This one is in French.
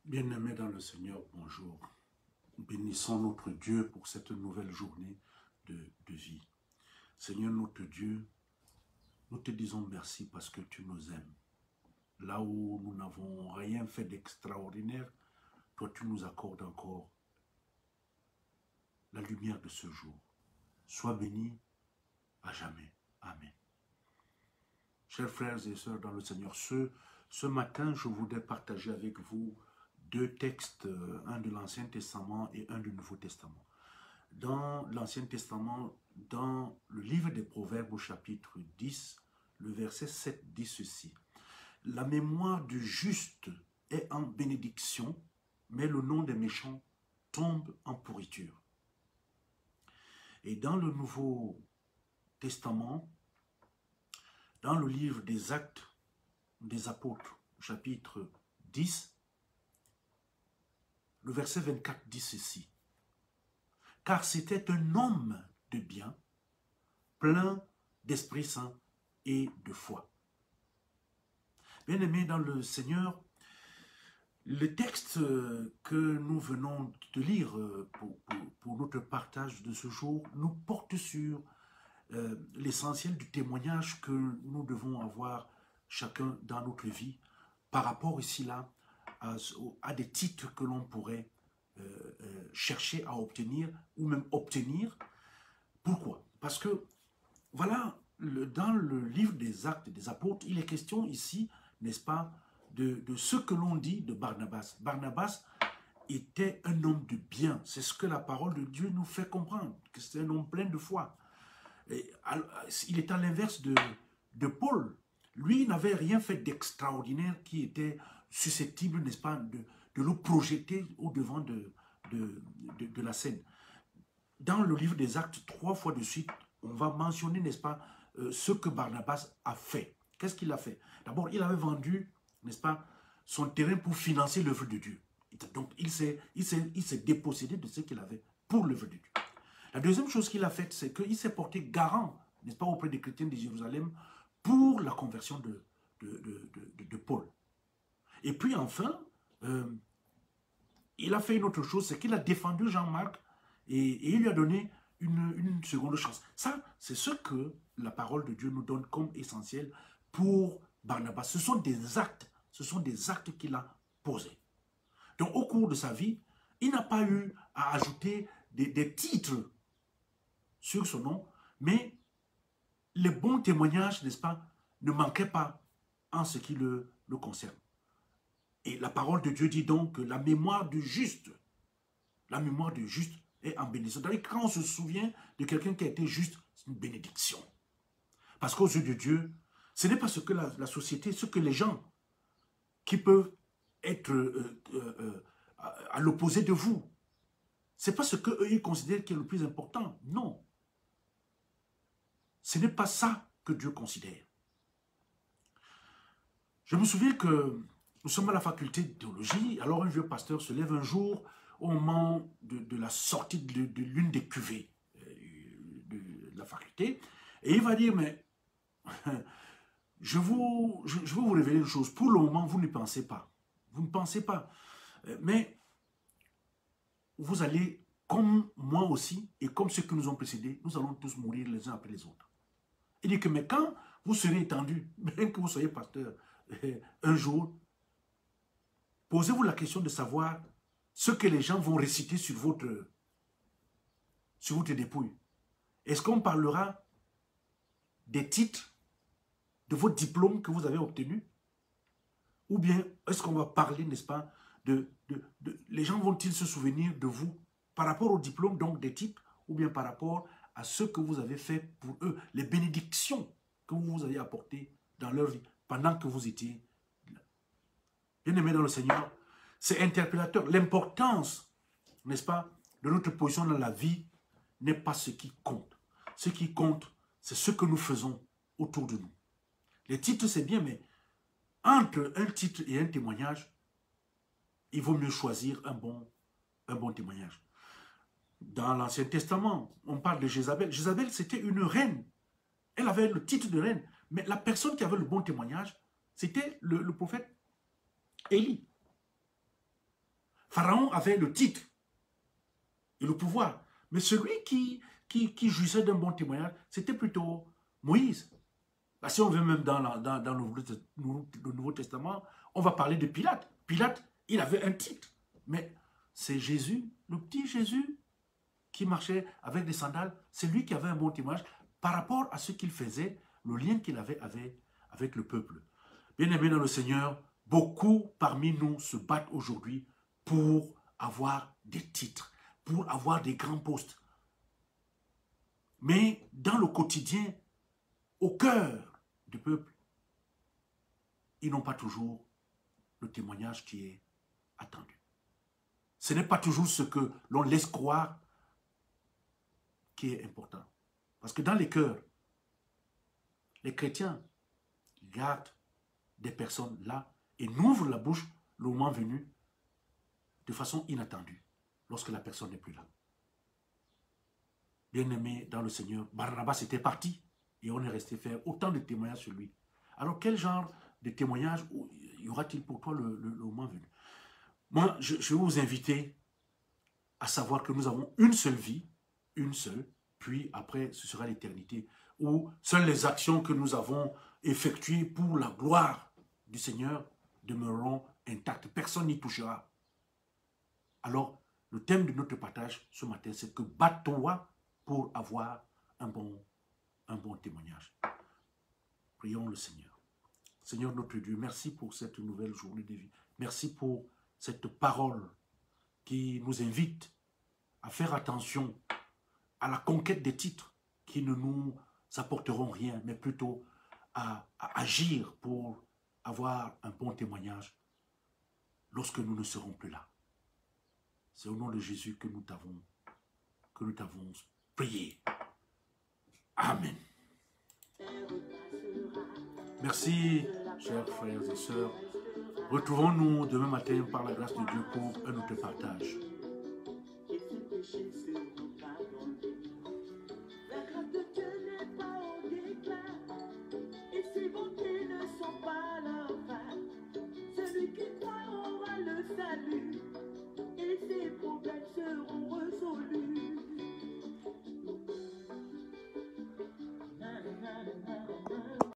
Bien-aimés dans le Seigneur, bonjour. Bénissons notre Dieu pour cette nouvelle journée de vie. Seigneur notre Dieu, nous te disons merci parce que tu nous aimes. Là où nous n'avons rien fait d'extraordinaire, toi tu nous accordes encore la lumière de ce jour. Sois béni à jamais. Amen. Chers frères et sœurs dans le Seigneur, ce matin, je voudrais partager avec vous deux textes, un de l'Ancien Testament et un du Nouveau Testament. Dans l'Ancien Testament, dans le livre des Proverbes au chapitre 10, le verset 7 dit ceci. « La mémoire du juste est en bénédiction, mais le nom des méchants tombe en pourriture. » Et dans le Nouveau Testament, dans le livre des Actes des Apôtres, chapitre 10, le verset 24 dit ceci. « Car c'était un homme de bien, plein d'Esprit Saint et de foi. » Bien-aimés dans le Seigneur, le texte que nous venons de lire pour notre partage de ce jour nous porte sur l'essentiel du témoignage que nous devons avoir chacun dans notre vie par rapport ici-là à des titres que l'on pourrait chercher à obtenir ou même obtenir. Pourquoi? Parce que, voilà, dans le livre des Actes des Apôtres, il est question ici, n'est-ce pas, de ce que l'on dit de Barnabas. Barnabas était un homme de bien. C'est ce que la parole de Dieu nous fait comprendre, que c'est un homme plein de foi. Et, il est à l'inverse de Paul. Lui n'avait rien fait d'extraordinaire qui était susceptible, n'est-ce pas, de le projeter au devant de la scène. Dans le livre des Actes, 3 fois de suite, on va mentionner, n'est-ce pas, ce que Barnabas a fait. Qu'est-ce qu'il a fait? D'abord, il avait vendu, n'est-ce pas, son terrain pour financer l'œuvre de Dieu. Donc, il s'est dépossédé de ce qu'il avait pour l'œuvre de Dieu. La deuxième chose qu'il a faite, c'est qu'il s'est porté garant, n'est-ce pas, auprès des chrétiens de Jérusalem pour la conversion de Paul. Et puis enfin, il a fait une autre chose, c'est qu'il a défendu Jean-Marc et il lui a donné une seconde chance. Ça, c'est ce que la parole de Dieu nous donne comme essentiel pour Barnabas. Ce sont des actes qu'il a posés. Donc au cours de sa vie, il n'a pas eu à ajouter des titres sur son nom, mais les bons témoignages, n'est-ce pas, ne manquaient pas en ce qui le concerne. Et la parole de Dieu dit donc que la mémoire du juste est en bénédiction. C'est-à-dire que quand on se souvient de quelqu'un qui a été juste, c'est une bénédiction. Parce qu'aux yeux de Dieu, ce n'est pas ce que la société, ce que les gens qui peuvent être à l'opposé de vous, ce n'est pas ce qu'eux ils considèrent qui est le plus important. Non. Ce n'est pas ça que Dieu considère. Je me souviens que nous sommes à la faculté de théologie, alors un vieux pasteur se lève un jour au moment de la sortie de l'une des cuvées de la faculté, et il va dire, mais je veux vous révéler une chose, pour le moment vous ne pensez pas, mais vous allez, comme moi aussi, et comme ceux qui nous ont précédés, nous allons tous mourir les uns après les autres. Il dit que, mais quand vous serez étendu, bien que vous soyez pasteur, un jour, posez-vous la question de savoir ce que les gens vont réciter sur votre dépouille. Est-ce qu'on parlera des titres de de vos diplômes que vous avez obtenus? Ou bien est-ce qu'on va parler, n'est-ce pas, les gens vont-ils se souvenir de vous par rapport au diplôme, donc des titres, ou bien par rapport à ce que vous avez fait pour eux, les bénédictions que vous avez apportées dans leur vie pendant que vous étiez là. Bien-aimés dans le Seigneur, c'est interpellateur. L'importance, n'est-ce pas, de notre position dans la vie n'est pas ce qui compte. Ce qui compte, c'est ce que nous faisons autour de nous. Les titres, c'est bien, mais entre un titre et un témoignage, il vaut mieux choisir un bon témoignage. Dans l'Ancien Testament, on parle de Jézabel. Jézabel, c'était une reine. Elle avait le titre de reine. Mais la personne qui avait le bon témoignage, c'était le prophète Élie. Pharaon avait le titre et le pouvoir. Mais celui qui jouissait d'un bon témoignage, c'était plutôt Moïse. Là, si on veut même dans le Nouveau Testament, on va parler de Pilate. Pilate, il avait un titre. Mais c'est Jésus, le petit Jésus, qui marchait avec des sandales. C'est lui qui avait un bon témoignage par rapport à ce qu'il faisait, le lien qu'il avait avec le peuple. Bien-aimés dans le Seigneur, beaucoup parmi nous se battent aujourd'hui pour avoir des titres, pour avoir des grands postes. Mais dans le quotidien, au cœur du peuple, ils n'ont pas toujours le témoignage qui est attendu. Ce n'est pas toujours ce que l'on laisse croire qui est important. Parce que dans les cœurs, les chrétiens gardent des personnes là et n'ouvrent la bouche le moment venu de façon inattendue, lorsque la personne n'est plus là. Bien-aimé dans le Seigneur, Barnabas était parti et on est resté faire autant de témoignages sur lui. Alors quel genre de témoignage y aura-t-il pour toi le moment venu? Moi, je vais vous inviter à savoir que nous avons une seule vie, une seule, puis après ce sera l'éternité, où seules les actions que nous avons effectuées pour la gloire du Seigneur demeureront intactes. Personne n'y touchera. Alors, le thème de notre partage ce matin, c'est que battons-toi pour avoir un bon témoignage. Prions le Seigneur. Seigneur notre Dieu, merci pour cette nouvelle journée de vie. Merci pour cette parole qui nous invite à faire attention à la conquête des titres qui ne nous apporteront rien, mais plutôt à agir pour avoir un bon témoignage lorsque nous ne serons plus là. C'est au nom de Jésus que nous t'avons prié. Amen. Merci, chers frères et sœurs. Retrouvons-nous demain matin par la grâce de Dieu pour un autre partage.